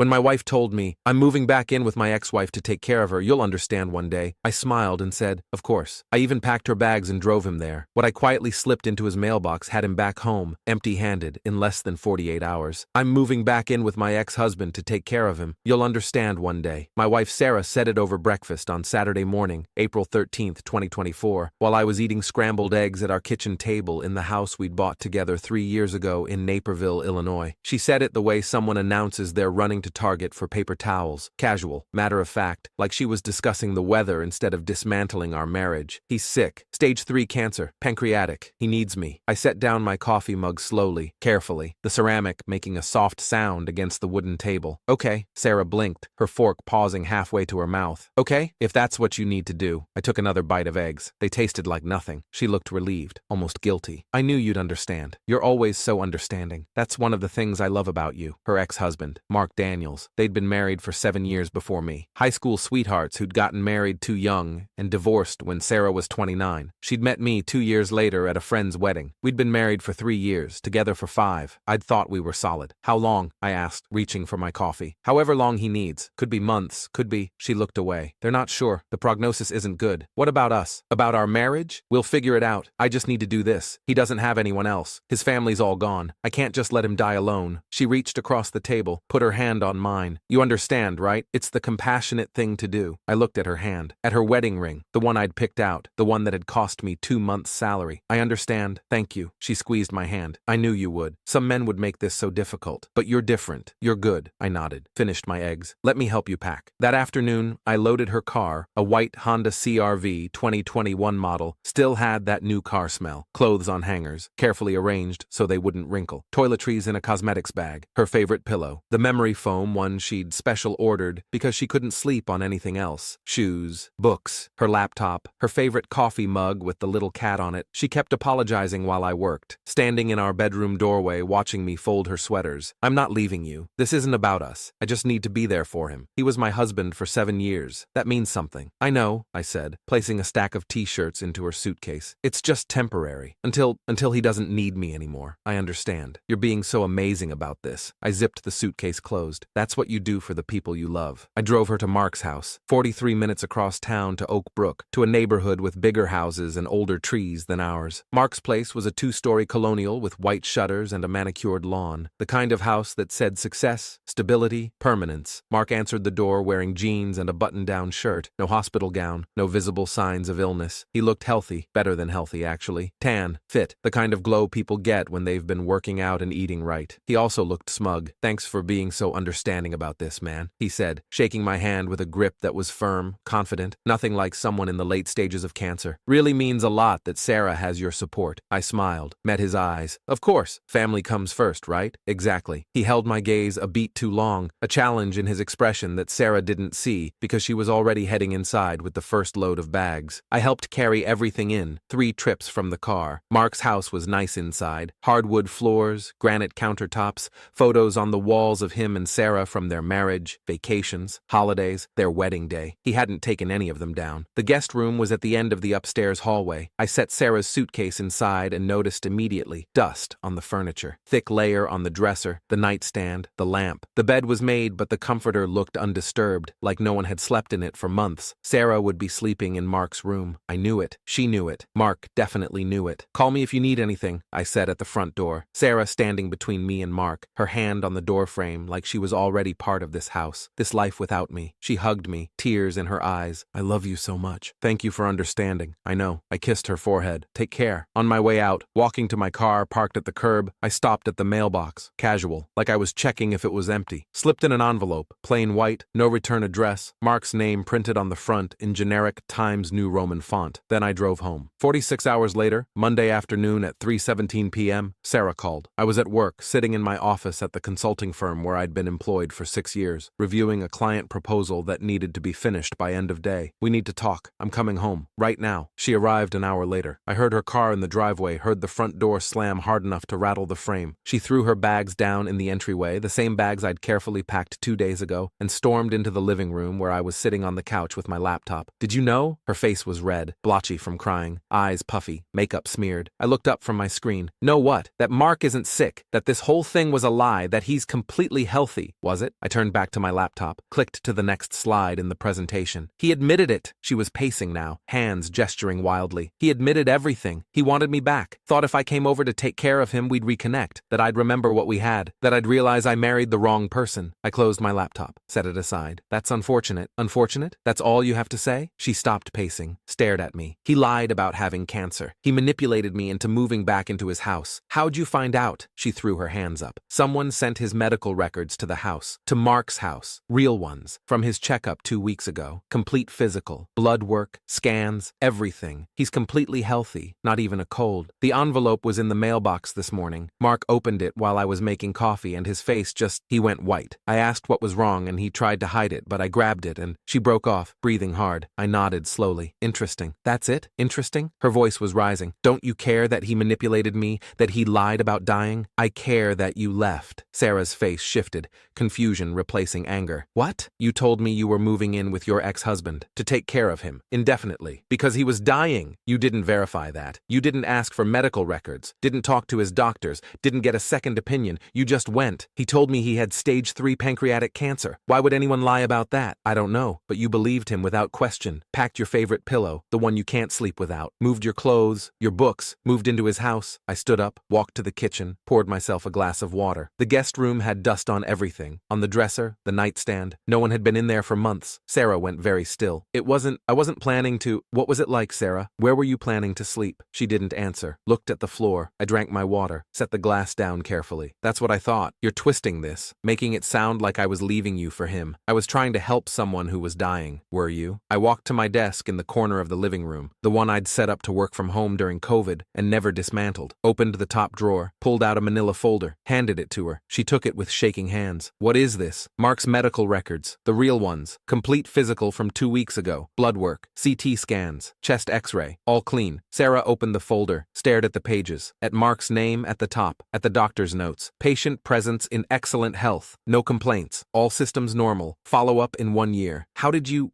When my wife told me, I'm moving back in with my ex-wife to take care of her, you'll understand one day, I smiled and said, of course. I even packed her bags and drove him there. What I quietly slipped into his mailbox had him back home, empty-handed, in less than 48 hours. I'm moving back in with my ex-husband to take care of him. You'll understand one day. My wife Sarah said it over breakfast on Saturday morning, April 13th, 2024, while I was eating scrambled eggs at our kitchen table in the house we'd bought together 3 years ago in Naperville, Illinois. She said it the way someone announces they're running to Target for paper towels, casual, matter of fact, like she was discussing the weather instead of dismantling our marriage. He's sick. Stage 3 cancer, pancreatic. He needs me. I set down my coffee mug slowly, carefully, the ceramic making a soft sound against the wooden table. Okay, Sarah blinked, her fork pausing halfway to her mouth. Okay, if that's what you need to do. I took another bite of eggs. They tasted like nothing. She looked relieved, almost guilty. I knew you'd understand. You're always so understanding. That's one of the things I love about you. Her ex-husband, Mark Daniels. They'd been married for 7 years before me. High school sweethearts who'd gotten married too young and divorced when Sarah was 29. She'd met me 2 years later at a friend's wedding. We'd been married for 3 years, together for 5. I'd thought we were solid. How long? I asked, reaching for my coffee. However long he needs. Could be months, could be. She looked away. They're not sure. The prognosis isn't good. What about us? About our marriage? We'll figure it out. I just need to do this. He doesn't have anyone else. His family's all gone. I can't just let him die alone. She reached across the table, put her hand on mine. You understand, right? It's the compassionate thing to do. I looked at her hand, at her wedding ring, the one I'd picked out, the one that had cost me 2 months' salary. I understand. Thank you. She squeezed my hand. I knew you would. Some men would make this so difficult. But you're different. You're good. I nodded. Finished my eggs. Let me help you pack. That afternoon, I loaded her car, a white Honda CR-V 2021 model, still had that new car smell. Clothes on hangers, carefully arranged so they wouldn't wrinkle. Toiletries in a cosmetics bag. Her favorite pillow. The memory foam one she'd special ordered because she couldn't sleep on anything else. Shoes, books, her laptop, her favorite coffee mug with the little cat on it. She kept apologizing while I worked, standing in our bedroom doorway watching me fold her sweaters. I'm not leaving you. This isn't about us. I just need to be there for him. He was my husband for 7 years. That means something. I know, I said, placing a stack of t-shirts into her suitcase. It's just temporary. Until he doesn't need me anymore. I understand. You're being so amazing about this. I zipped the suitcase closed. That's what you do for the people you love. I drove her to Mark's house, 43 minutes across town to Oak Brook, to a neighborhood with bigger houses and older trees than ours. Mark's place was a 2-story colonial with white shutters and a manicured lawn. The kind of house that said success, stability, permanence. Mark answered the door wearing jeans and a button-down shirt. No hospital gown, no visible signs of illness. He looked healthy, better than healthy actually. Tan, fit, the kind of glow people get when they've been working out and eating right. He also looked smug. Thanks for being so understanding about this, man, he said, shaking my hand with a grip that was firm, confident, nothing like someone in the late stages of cancer. Really means a lot that Sarah has your support. I smiled, met his eyes. Of course, family comes first, right? Exactly. He held my gaze a beat too long, a challenge in his expression that Sarah didn't see because she was already heading inside with the first load of bags. I helped carry everything in, 3 trips from the car. Mark's house was nice inside. Hardwood floors, granite countertops, photos on the walls of him and Sarah from their marriage, vacations, holidays, their wedding day. He hadn't taken any of them down. The guest room was at the end of the upstairs hallway. I set Sarah's suitcase inside and noticed immediately dust on the furniture, thick layer on the dresser, the nightstand, the lamp. The bed was made, but the comforter looked undisturbed, like no one had slept in it for months. Sarah would be sleeping in Mark's room. I knew it. She knew it. Mark definitely knew it. Call me if you need anything, I said at the front door. Sarah standing between me and Mark, her hand on the doorframe like she was already part of this house, this life without me. She hugged me, tears in her eyes. I love you so much. Thank you for understanding. I know. I kissed her forehead. Take care. On my way out, walking to my car parked at the curb, I stopped at the mailbox, casual, like I was checking if it was empty. Slipped in an envelope, plain white, no return address, Mark's name printed on the front in generic Times New Roman font. Then I drove home. 46 hours later, Monday afternoon at 3:17 p.m., Sarah called. I was at work, sitting in my office at the consulting firm where I'd been employed for 6 years, reviewing a client proposal that needed to be finished by end of day. We need to talk. I'm coming home. Right now. She arrived an hour later. I heard her car in the driveway, heard the front door slam hard enough to rattle the frame. She threw her bags down in the entryway, the same bags I'd carefully packed 2 days ago, and stormed into the living room where I was sitting on the couch with my laptop. Did you know? Her face was red, blotchy from crying, eyes puffy, makeup smeared. I looked up from my screen. Know what? That Mark isn't sick, that this whole thing was a lie, that he's completely healthy. easy, was it? I turned back to my laptop, clicked to the next slide in the presentation. He admitted it. She was pacing now, hands gesturing wildly. He admitted everything. He wanted me back. Thought if I came over to take care of him, we'd reconnect. That I'd remember what we had. That I'd realize I married the wrong person. I closed my laptop, set it aside. That's unfortunate. Unfortunate? That's all you have to say? She stopped pacing, stared at me. He lied about having cancer. He manipulated me into moving back into his house. How'd you find out? She threw her hands up. Someone sent his medical records to the house. To Mark's house. Real ones. From his checkup 2 weeks ago. Complete physical. Blood work. Scans. Everything. He's completely healthy. Not even a cold. The envelope was in the mailbox this morning. Mark opened it while I was making coffee and his face he went white. I asked what was wrong and he tried to hide it, but I grabbed it and she broke off, breathing hard. I nodded slowly. Interesting. That's it? Interesting? Her voice was rising. Don't you care that he manipulated me, that he lied about dying? I care that you left. Sarah's face shifted, confusion replacing anger. What? You told me you were moving in with your ex-husband to take care of him, indefinitely, because he was dying. You didn't verify that. You didn't ask for medical records, didn't talk to his doctors, didn't get a second opinion. You just went. He told me he had stage 3 pancreatic cancer. Why would anyone lie about that? I don't know, but you believed him without question. Packed your favorite pillow, the one you can't sleep without. Moved your clothes, your books, moved into his house. I stood up, walked to the kitchen, poured myself a glass of water. The guest room had dust on everything. On the dresser, the nightstand. No one had been in there for months. Sarah went very still. I wasn't planning to. What was it like, Sarah? Where were you planning to sleep? She didn't answer. Looked at the floor. I drank my water, set the glass down carefully. That's what I thought. You're twisting this, making it sound like I was leaving you for him. I was trying to help someone who was dying. Were you? I walked to my desk in the corner of the living room, the one I'd set up to work from home during COVID and never dismantled. Opened the top drawer, pulled out a manila folder, handed it to her. She took it with shaking hands. What is this? Mark's medical records. The real ones. Complete physical from 2 weeks ago. Blood work. CT scans. Chest x-ray. All clean. Sarah opened the folder, stared at the pages, at Mark's name at the top, at the doctor's notes. Patient presence in excellent health. No complaints. All systems normal. Follow-up in 1 year.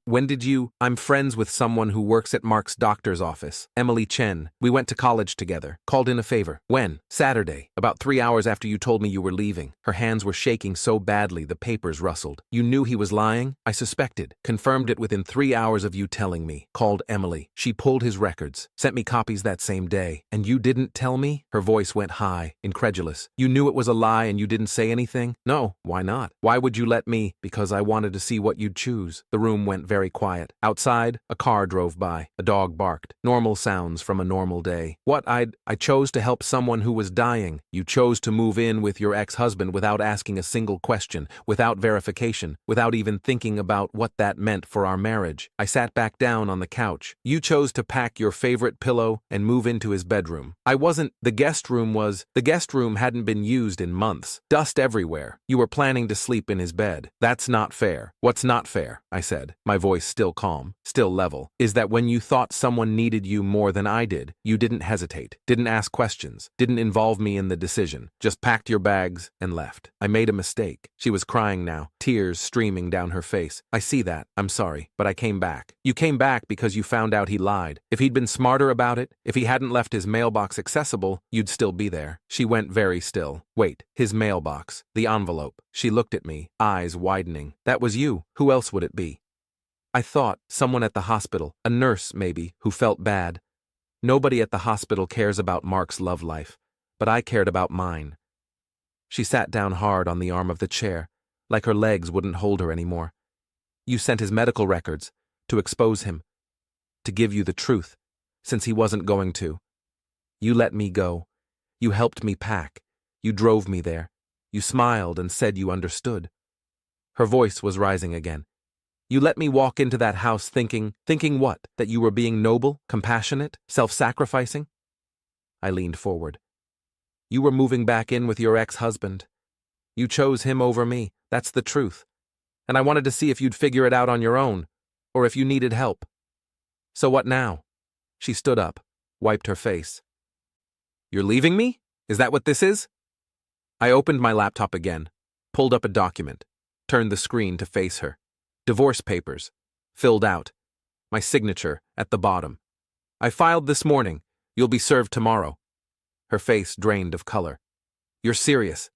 When did you? I'm friends with someone who works at Mark's doctor's office. Emily Chen. We went to college together. Called in a favor. When? Saturday. About 3 hours after you told me you were leaving. Her hands were shaking so badly the papers rustled. You knew he was lying? I suspected. Confirmed it within 3 hours of you telling me. Called Emily. She pulled his records. Sent me copies that same day. And you didn't tell me? Her voice went high, incredulous. You knew it was a lie and you didn't say anything? No. Why not? Why would you let me? Because I wanted to see what you'd choose. The room went very quiet. Outside, a car drove by. A dog barked. Normal sounds from a normal day. I chose to help someone who was dying. You chose to move in with your ex-husband without asking a single question, without verification, without even thinking about what that meant for our marriage. I sat back down on the couch. You chose to pack your favorite pillow and move into his bedroom. The guest room hadn't been used in months. Dust everywhere. You were planning to sleep in his bed. That's not fair. What's not fair? I said, my voice still calm, still level, is that when you thought someone needed you more than I did, you didn't hesitate, didn't ask questions, didn't involve me in the decision, just packed your bags and left. I made a mistake. She was crying now, tears streaming down her face. I see that. I'm sorry, but I came back. You came back because you found out he lied. If he'd been smarter about it, if he hadn't left his mailbox accessible, you'd still be there. She went very still. Wait, his mailbox, the envelope. She looked at me, eyes widening. That was you. Who else would it be? I thought someone at the hospital, a nurse maybe, who felt bad. Nobody at the hospital cares about Mark's love life, but I cared about mine. She sat down hard on the arm of the chair, like her legs wouldn't hold her anymore. You sent his medical records to expose him, to give you the truth, since he wasn't going to. You let me go. You helped me pack. You drove me there. You smiled and said you understood. Her voice was rising again. You let me walk into that house thinking what? That you were being noble, compassionate, self-sacrificing? I leaned forward. You were moving back in with your ex-husband. You chose him over me, that's the truth. And I wanted to see if you'd figure it out on your own, or if you needed help. So what now? She stood up, wiped her face. You're leaving me? Is that what this is? I opened my laptop again, pulled up a document, turned the screen to face her. Divorce papers, filled out. My signature at the bottom. I filed this morning. You'll be served tomorrow. Her face drained of color. You're serious?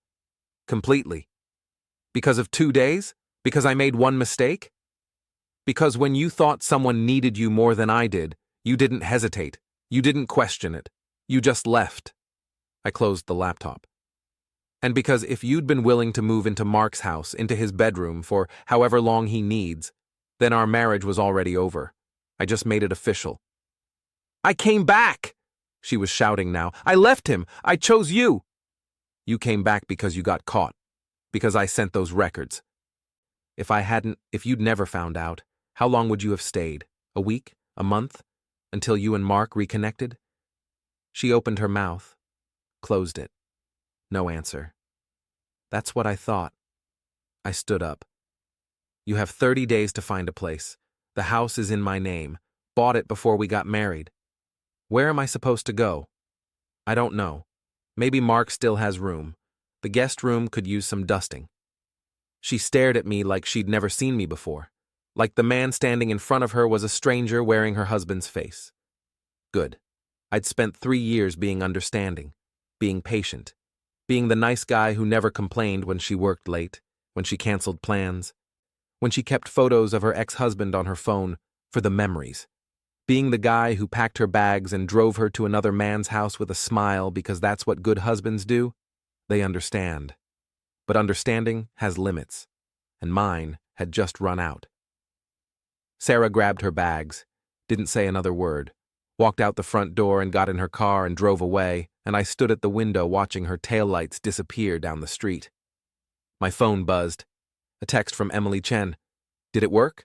Completely. Because of 2 days? Because I made one mistake? Because when you thought someone needed you more than I did, you didn't hesitate. You didn't question it. You just left. I closed the laptop. And because if you'd been willing to move into Mark's house, into his bedroom, for however long he needs, then our marriage was already over. I just made it official. I came back! She was shouting now. I left him. I chose you. You came back because you got caught. Because I sent those records. If you'd never found out, how long would you have stayed? A week? A month? Until you and Mark reconnected? She opened her mouth, closed it. No answer. That's what I thought. I stood up. You have 30 days to find a place. The house is in my name. Bought it before we got married. Where am I supposed to go? I don't know. Maybe Mark still has room. The guest room could use some dusting. She stared at me like she'd never seen me before. Like the man standing in front of her was a stranger wearing her husband's face. Good. I'd spent 3 years being understanding, being patient, being the nice guy who never complained when she worked late, when she canceled plans, when she kept photos of her ex-husband on her phone for the memories, being the guy who packed her bags and drove her to another man's house with a smile because that's what good husbands do. They understand. But understanding has limits, and mine had just run out. Sarah grabbed her bags, didn't say another word, walked out the front door and got in her car and drove away, and I stood at the window watching her taillights disappear down the street. My phone buzzed. A text from Emily Chen. Did it work?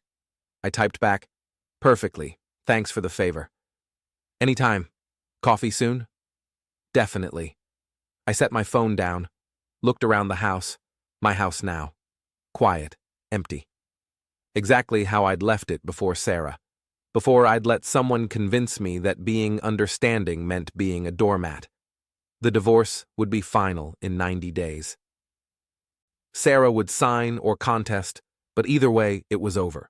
I typed back, perfectly, thanks for the favor. Anytime. Coffee soon? Definitely. I set my phone down, looked around the house, my house now. Quiet, empty. Exactly how I'd left it before Sarah. Before I'd let someone convince me that being understanding meant being a doormat. The divorce would be final in 90 days. Sarah would sign or contest, but either way, it was over.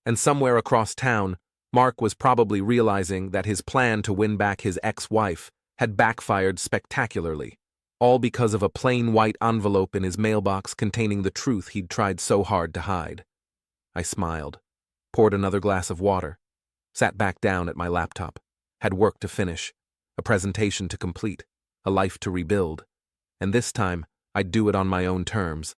And somewhere across town, Mark was probably realizing that his plan to win back his ex-wife had backfired spectacularly, all because of a plain white envelope in his mailbox containing the truth he'd tried so hard to hide. I smiled, poured another glass of water, sat back down at my laptop, had work to finish, a presentation to complete, a life to rebuild, and this time I'd do it on my own terms.